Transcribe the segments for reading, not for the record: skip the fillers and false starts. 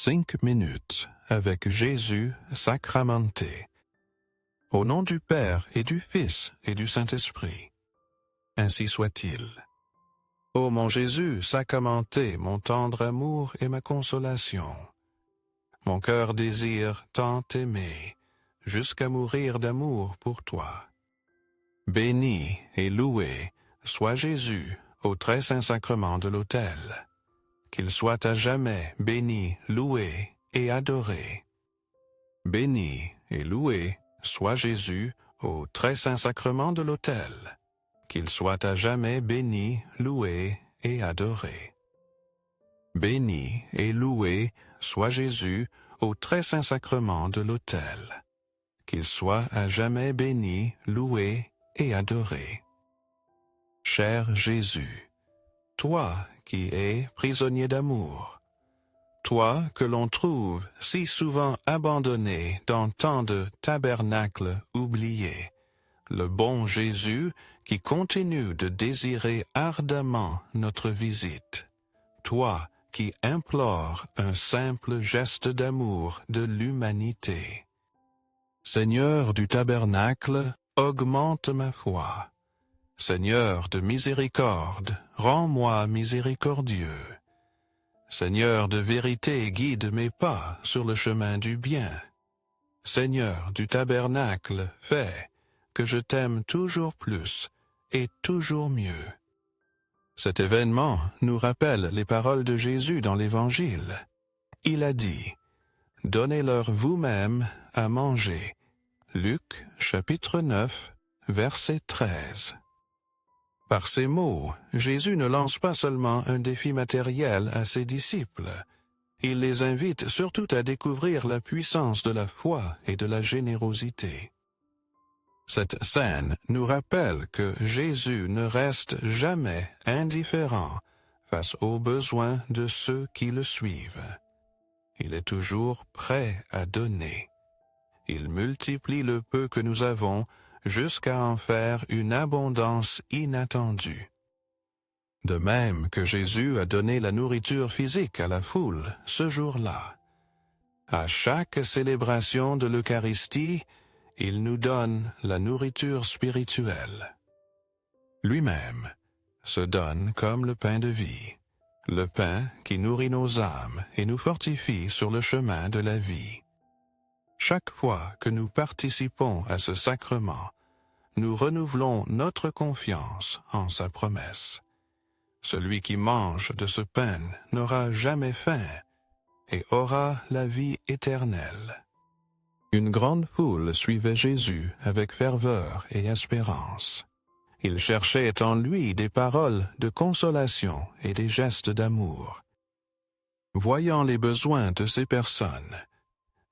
5 minutes avec Jésus sacramenté. Au nom du Père et du Fils et du Saint-Esprit. Ainsi soit-il. Ô mon Jésus sacramenté, mon tendre amour et ma consolation. Mon cœur désire tant t'aimer, jusqu'à mourir d'amour pour toi. Béni et loué soit Jésus au très saint sacrement de l'autel. Qu'il soit à jamais béni, loué et adoré. Béni et loué soit Jésus au très saint sacrement de l'autel. Qu'il soit à jamais béni, loué et adoré. Béni et loué soit Jésus au très saint sacrement de l'autel. Qu'il soit à jamais béni, loué et adoré. Cher Jésus, toi qui es prisonnier d'amour, toi que l'on trouve si souvent abandonné dans tant de tabernacles oubliés, le bon Jésus qui continue de désirer ardemment notre visite, toi qui implores un simple geste d'amour de l'humanité. Seigneur du tabernacle, augmente ma foi. Seigneur de miséricorde, rends-moi miséricordieux. Seigneur de vérité, guide mes pas sur le chemin du bien. Seigneur du tabernacle, fais que je t'aime toujours plus et toujours mieux. Cet événement nous rappelle les paroles de Jésus dans l'Évangile. Il a dit, « Donnez-leur vous-même à manger. » Luc, chapitre 9, verset 13. Par ces mots, Jésus ne lance pas seulement un défi matériel à ses disciples. Il les invite surtout à découvrir la puissance de la foi et de la générosité. Cette scène nous rappelle que Jésus ne reste jamais indifférent face aux besoins de ceux qui le suivent. Il est toujours prêt à donner. Il multiplie le peu que nous avons jusqu'à en faire une abondance inattendue. De même que Jésus a donné la nourriture physique à la foule ce jour-là. À chaque célébration de l'Eucharistie, il nous donne la nourriture spirituelle. Lui-même se donne comme le pain de vie, le pain qui nourrit nos âmes et nous fortifie sur le chemin de la vie. Chaque fois que nous participons à ce sacrement, nous renouvelons notre confiance en sa promesse. Celui qui mange de ce pain n'aura jamais faim et aura la vie éternelle. Une grande foule suivait Jésus avec ferveur et espérance. Ils cherchaient en lui des paroles de consolation et des gestes d'amour. Voyant les besoins de ces personnes,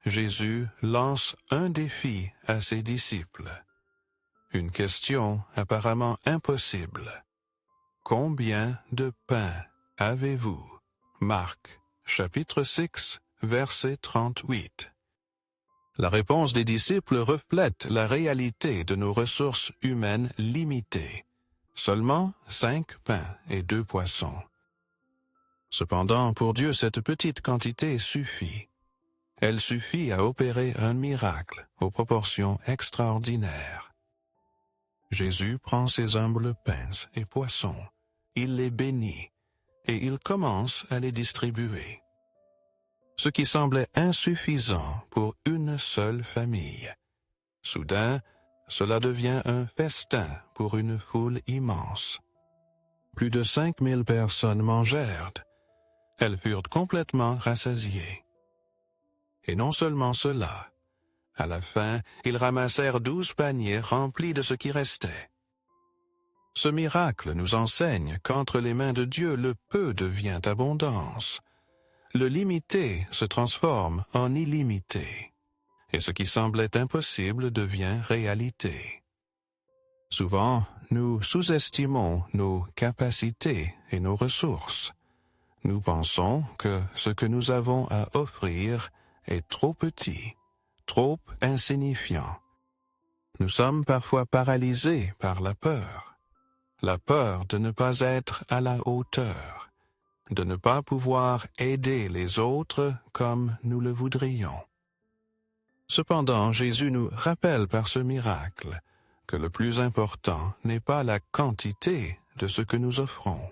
Jésus lance un défi à ses disciples. Une question apparemment impossible. Combien de pain avez-vous? Marc, chapitre 6, verset 38. La réponse des disciples reflète la réalité de nos ressources humaines limitées. Seulement 5 pains et 2 poissons. Cependant, pour Dieu, cette petite quantité suffit. Elle suffit à opérer un miracle aux proportions extraordinaires. Jésus prend ses humbles pains et poissons, il les bénit, et il commence à les distribuer. Ce qui semblait insuffisant pour une seule famille. Soudain, cela devient un festin pour une foule immense. Plus de 5000 personnes mangèrent. Elles furent complètement rassasiées. Et non seulement cela, à la fin, ils ramassèrent 12 paniers remplis de ce qui restait. Ce miracle nous enseigne qu'entre les mains de Dieu, le peu devient abondance. Le limité se transforme en illimité, et ce qui semblait impossible devient réalité. Souvent, nous sous-estimons nos capacités et nos ressources. Nous pensons que ce que nous avons à offrir est trop petit, trop insignifiant. Nous sommes parfois paralysés par la peur de ne pas être à la hauteur, de ne pas pouvoir aider les autres comme nous le voudrions. Cependant, Jésus nous rappelle par ce miracle que le plus important n'est pas la quantité de ce que nous offrons,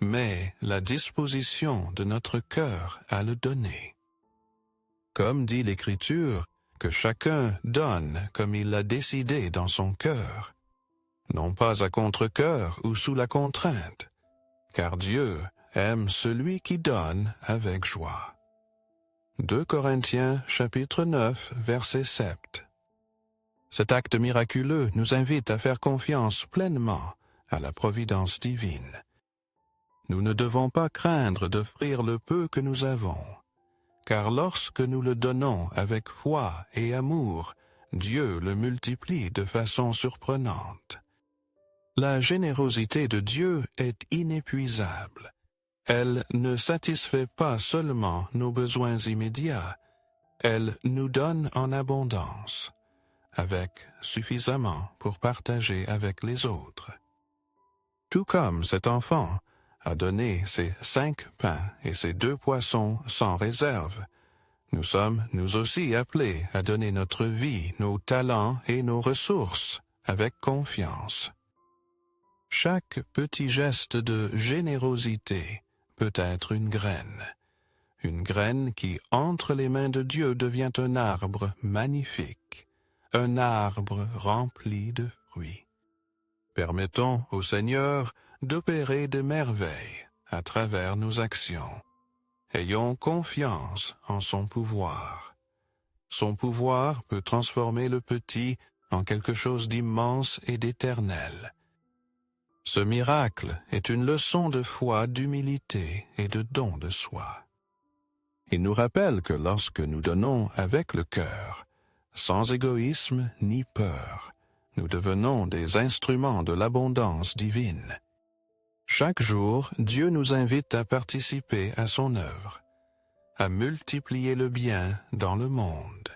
mais la disposition de notre cœur à le donner. Comme dit l'Écriture, que chacun donne comme il l'a décidé dans son cœur, non pas à contre-cœur ou sous la contrainte, car Dieu aime celui qui donne avec joie. 2 Corinthiens chapitre 9, verset 7. Cet acte miraculeux nous invite à faire confiance pleinement à la providence divine. Nous ne devons pas craindre d'offrir le peu que nous avons, car lorsque nous le donnons avec foi et amour, Dieu le multiplie de façon surprenante. La générosité de Dieu est inépuisable. Elle ne satisfait pas seulement nos besoins immédiats, elle nous donne en abondance, avec suffisamment pour partager avec les autres. Tout comme cet enfant a donné ses 5 pains et ses 2 poissons sans réserve, nous sommes nous aussi appelés à donner notre vie, nos talents et nos ressources avec confiance. Chaque petit geste de générosité peut être une graine qui, entre les mains de Dieu, devient un arbre magnifique, un arbre rempli de fruits. Permettons au Seigneur d'opérer des merveilles à travers nos actions. Ayons confiance en son pouvoir. Son pouvoir peut transformer le petit en quelque chose d'immense et d'éternel. Ce miracle est une leçon de foi, d'humilité et de don de soi. Il nous rappelle que lorsque nous donnons avec le cœur, sans égoïsme ni peur, nous devenons des instruments de l'abondance divine. Chaque jour, Dieu nous invite à participer à son œuvre, à multiplier le bien dans le monde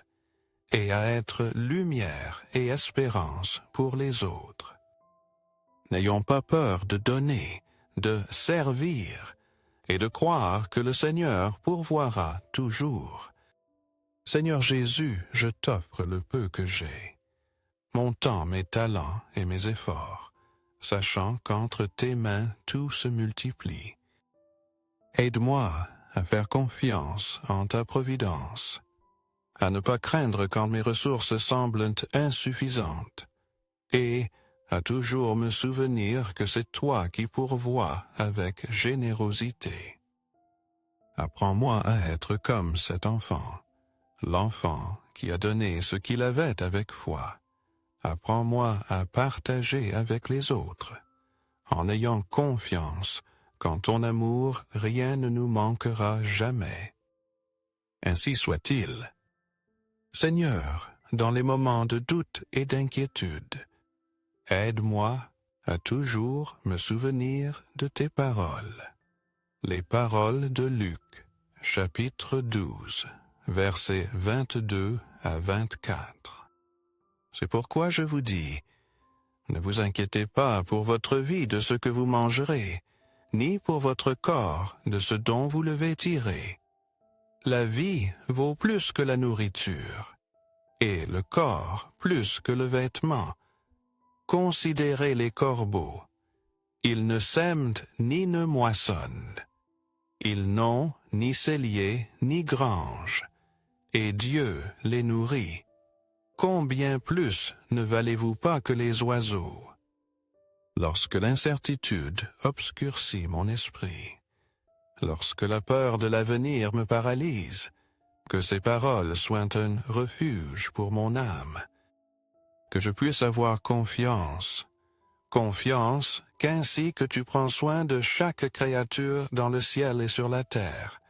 et à être lumière et espérance pour les autres. N'ayons pas peur de donner, de servir et de croire que le Seigneur pourvoira toujours. Seigneur Jésus, je t'offre le peu que j'ai, mon temps, mes talents et mes efforts, sachant qu'entre tes mains tout se multiplie. Aide-moi à faire confiance en ta providence, à ne pas craindre quand mes ressources semblent insuffisantes, et à toujours me souvenir que c'est toi qui pourvois avec générosité. Apprends-moi à être comme cet enfant, l'enfant qui a donné ce qu'il avait avec foi. Apprends-moi à partager avec les autres, en ayant confiance qu'en ton amour rien ne nous manquera jamais. Ainsi soit-il. Seigneur, dans les moments de doute et d'inquiétude, aide-moi à toujours me souvenir de tes paroles. Les paroles de Luc, chapitre 12, versets 22 à 24. C'est pourquoi je vous dis, ne vous inquiétez pas pour votre vie de ce que vous mangerez, ni pour votre corps de ce dont vous le vêtirez. La vie vaut plus que la nourriture, et le corps plus que le vêtement. Considérez les corbeaux. Ils ne sèment ni ne moissonnent. Ils n'ont ni cellier ni grange, et Dieu les nourrit. Combien plus ne valez-vous pas que les oiseaux? Lorsque l'incertitude obscurcit mon esprit, lorsque la peur de l'avenir me paralyse, que ces paroles soient un refuge pour mon âme, que je puisse avoir confiance qu'ainsi que tu prends soin de chaque créature dans le ciel et sur la terre,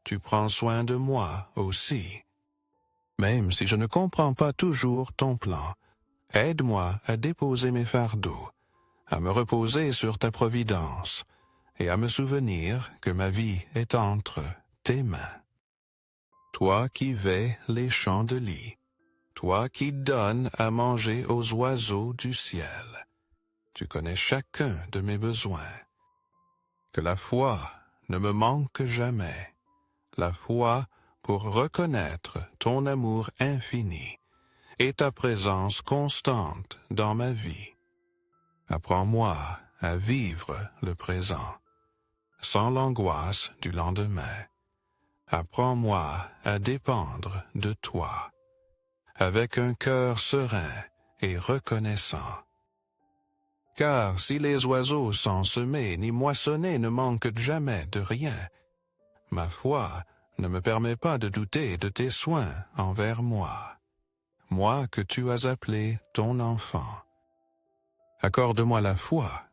tu prends soin de moi aussi. Même si je ne comprends pas toujours ton plan, aide-moi à déposer mes fardeaux, à me reposer sur ta providence, et à me souvenir que ma vie est entre tes mains. Toi qui vais les champs de lit, toi qui donnes à manger aux oiseaux du ciel, tu connais chacun de mes besoins. Que la foi, ne me manque jamais. La foi pour reconnaître ton amour infini et ta présence constante dans ma vie. Apprends-moi à vivre le présent, sans l'angoisse du lendemain. Apprends-moi à dépendre de toi, avec un cœur serein et reconnaissant. Car si les oiseaux sans semer ni moissonner ne manquent jamais de rien, ma foi ne me permet pas de douter de tes soins envers moi, moi que tu as appelé ton enfant. Accorde-moi la foi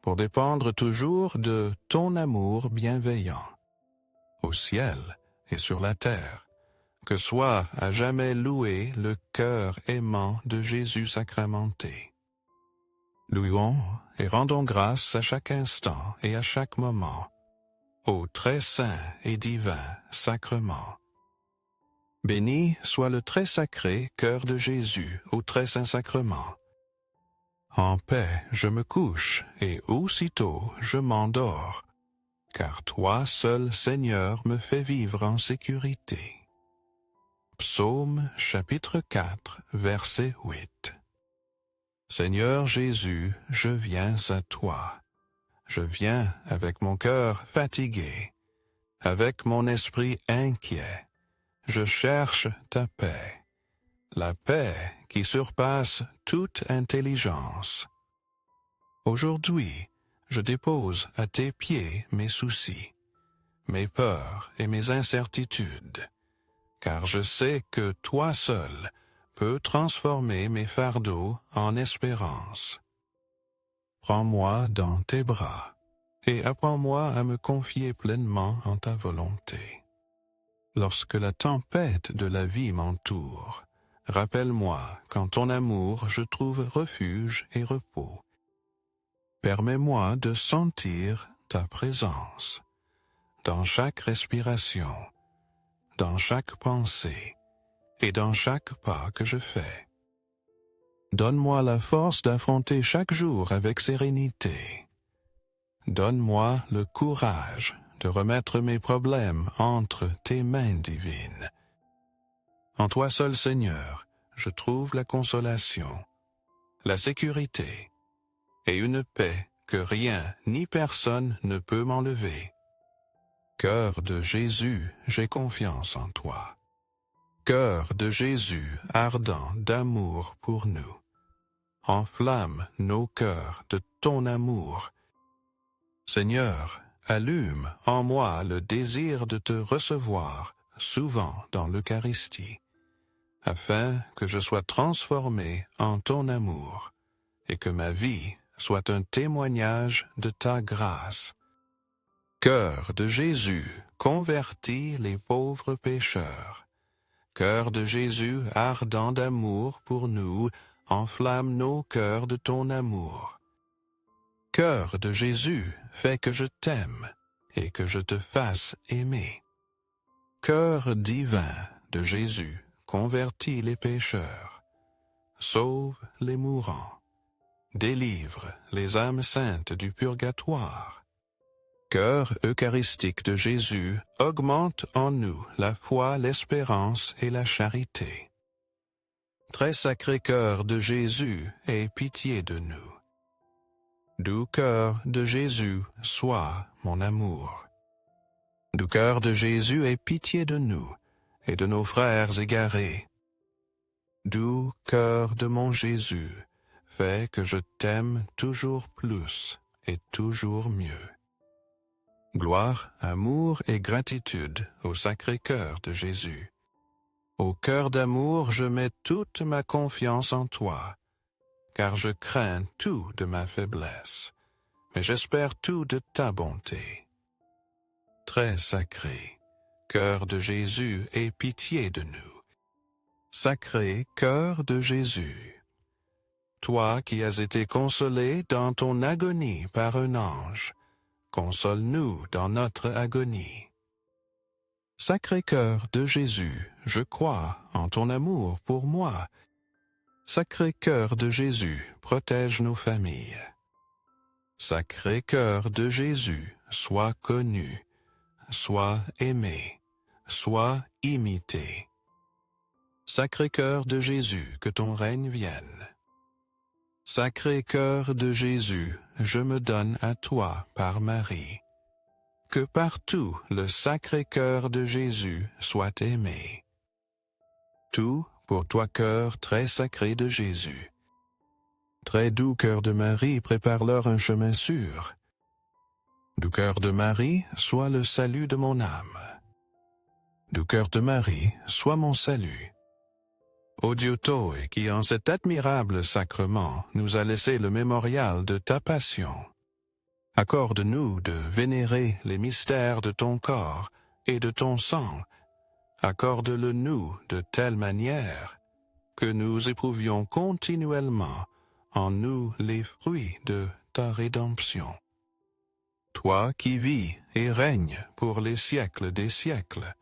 pour dépendre toujours de ton amour bienveillant, au ciel et sur la terre, que soit à jamais loué le cœur aimant de Jésus sacramenté. Louons et rendons grâce à chaque instant et à chaque moment, au très saint et divin sacrement. Béni soit le très sacré cœur de Jésus au très saint sacrement. En paix je me couche et aussitôt je m'endors, car toi seul, Seigneur, me fais vivre en sécurité. Psaume chapitre 4, verset 8. Seigneur Jésus, je viens à toi. Je viens avec mon cœur fatigué, avec mon esprit inquiet. Je cherche ta paix, la paix qui surpasse toute intelligence. Aujourd'hui, je dépose à tes pieds mes soucis, mes peurs et mes incertitudes, car je sais que toi seul peux transformer mes fardeaux en espérance. Prends-moi dans tes bras et apprends-moi à me confier pleinement en ta volonté. Lorsque la tempête de la vie m'entoure, rappelle-moi qu'en ton amour je trouve refuge et repos. Permets-moi de sentir ta présence dans chaque respiration, dans chaque pensée et dans chaque pas que je fais. Donne-moi la force d'affronter chaque jour avec sérénité. Donne-moi le courage de remettre mes problèmes entre tes mains divines. En toi seul, Seigneur, je trouve la consolation, la sécurité et une paix que rien ni personne ne peut m'enlever. Cœur de Jésus, j'ai confiance en toi. Cœur de Jésus ardent d'amour pour nous. Enflamme nos cœurs de ton amour. Seigneur, allume en moi le désir de te recevoir souvent dans l'Eucharistie, afin que je sois transformé en ton amour et que ma vie soit un témoignage de ta grâce. Cœur de Jésus, convertis les pauvres pécheurs. Cœur de Jésus, ardent d'amour pour nous, enflamme nos cœurs de ton amour. Cœur de Jésus, fais que je t'aime et que je te fasse aimer. Cœur divin de Jésus, convertis les pécheurs. Sauve les mourants. Délivre les âmes saintes du purgatoire. Cœur eucharistique de Jésus, augmente en nous la foi, l'espérance et la charité. Très sacré cœur de Jésus, aie pitié de nous. Doux cœur de Jésus, sois mon amour. Doux cœur de Jésus, aie pitié de nous et de nos frères égarés. Doux cœur de mon Jésus, fais que je t'aime toujours plus et toujours mieux. Gloire, amour et gratitude au Sacré-Cœur de Jésus. Au cœur d'amour, je mets toute ma confiance en toi, car je crains tout de ma faiblesse, mais j'espère tout de ta bonté. Très sacré, cœur de Jésus, aie pitié de nous. Sacré cœur de Jésus, toi qui as été consolé dans ton agonie par un ange, console-nous dans notre agonie. Sacré cœur de Jésus, je crois en ton amour pour moi. Sacré cœur de Jésus, protège nos familles. Sacré cœur de Jésus, sois connu, sois aimé, sois imité. Sacré-Cœur de Jésus, que ton règne vienne. Sacré-Cœur de Jésus, je me donne à toi par Marie. Que partout le Sacré-Cœur de Jésus soit aimé. Tout pour toi, cœur très sacré de Jésus. Très doux cœur de Marie, prépare-leur un chemin sûr. Du cœur de Marie, soit le salut de mon âme. Du cœur de Marie, soit mon salut. Ô Dieu Toe, qui en cet admirable sacrement nous a laissé le mémorial de ta passion, accorde-nous de vénérer les mystères de ton corps et de ton sang. Accorde-le nous de telle manière que nous éprouvions continuellement en nous les fruits de ta rédemption. Toi qui vis et règnes pour les siècles des siècles.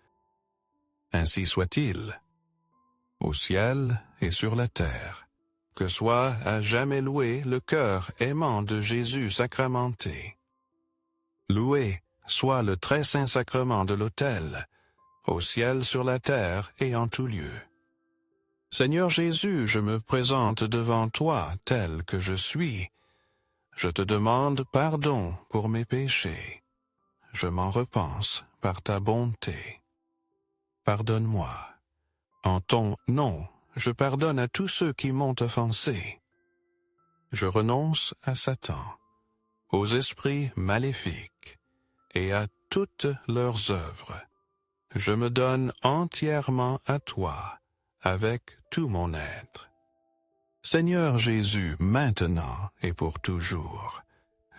Ainsi soit-il, au ciel et sur la terre, que soit à jamais loué le cœur aimant de Jésus sacramenté. Loué soit le très saint sacrement de l'autel, au ciel, sur la terre et en tout lieu. Seigneur Jésus, je me présente devant toi tel que je suis. Je te demande pardon pour mes péchés. Je m'en repense par ta bonté. Pardonne-moi. En ton nom, je pardonne à tous ceux qui m'ont offensé. Je renonce à Satan, aux esprits maléfiques et à toutes leurs œuvres. Je me donne entièrement à toi, avec tout mon être. Seigneur Jésus, maintenant et pour toujours,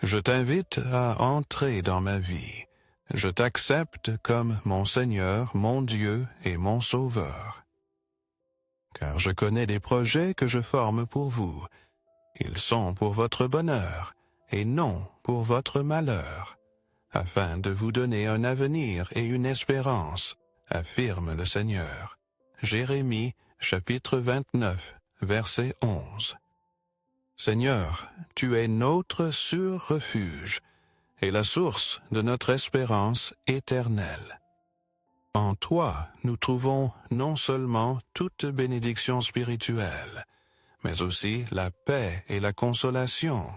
je t'invite à entrer dans ma vie. Je t'accepte comme mon Seigneur, mon Dieu et mon Sauveur. Car je connais des projets que je forme pour vous. Ils sont pour votre bonheur et non pour votre malheur, afin de vous donner un avenir et une espérance, affirme le Seigneur. Jérémie, chapitre 29, verset 11. Seigneur, tu es notre sûr refuge et la source de notre espérance éternelle. En toi, nous trouvons non seulement toute bénédiction spirituelle, mais aussi la paix et la consolation,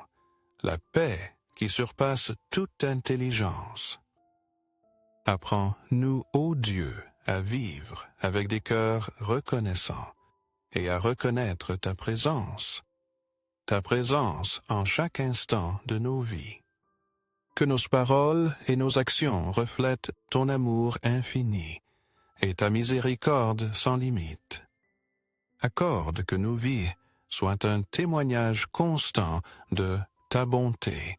la paix qui surpasse toute intelligence. Apprends-nous, ô Dieu, à vivre avec des cœurs reconnaissants et à reconnaître ta présence en chaque instant de nos vies. Que nos paroles et nos actions reflètent ton amour infini et ta miséricorde sans limite. Accorde que nos vies soient un témoignage constant de ta bonté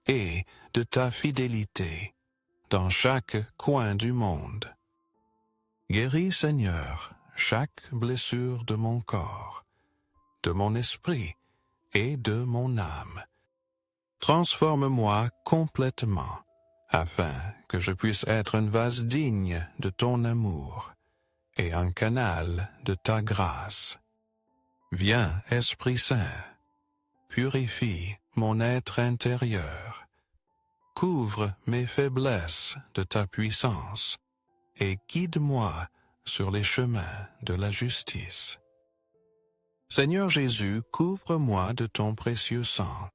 et de ta fidélité dans chaque coin du monde. Guéris, Seigneur, chaque blessure de mon corps, de mon esprit et de mon âme. Transforme-moi complètement, afin que je puisse être un vase digne de ton amour et un canal de ta grâce. Viens, Esprit Saint, purifie mon être intérieur, couvre mes faiblesses de ta puissance et guide-moi sur les chemins de la justice. Seigneur Jésus, couvre-moi de ton précieux sang.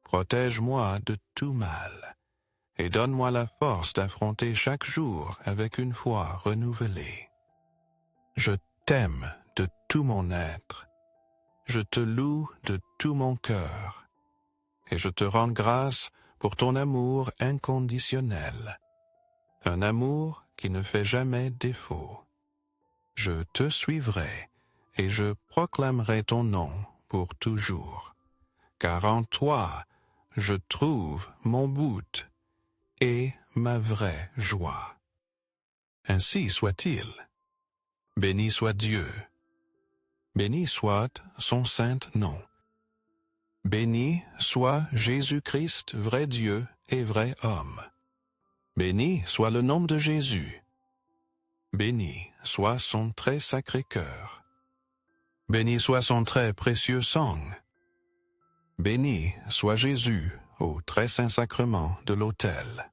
Protège-moi de tout mal, et donne-moi la force d'affronter chaque jour avec une foi renouvelée. Je t'aime de tout mon être, je te loue de tout mon cœur, et je te rends grâce pour ton amour inconditionnel, un amour qui ne fait jamais défaut. Je te suivrai, et je proclamerai ton nom pour toujours, car en toi, je trouve mon but et ma vraie joie. Ainsi soit-il. Béni soit Dieu. Béni soit son saint nom. Béni soit Jésus-Christ, vrai Dieu et vrai homme. Béni soit le nom de Jésus. Béni soit son très sacré cœur. Béni soit son très précieux sang. Béni soit Jésus au très saint sacrement de l'autel.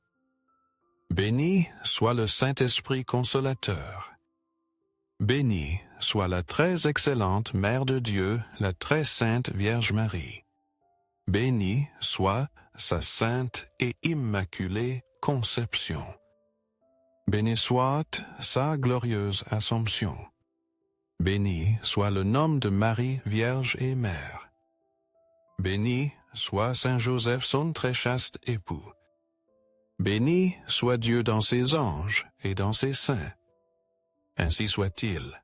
Béni soit le Saint-Esprit consolateur. Bénie soit la très excellente Mère de Dieu, la très sainte Vierge Marie. Bénie soit sa sainte et immaculée conception. Béni soit sa glorieuse Assomption. Béni soit le nom de Marie Vierge et Mère. Béni soit Saint Joseph son très chaste époux. Béni soit Dieu dans ses anges et dans ses saints. Ainsi soit-il.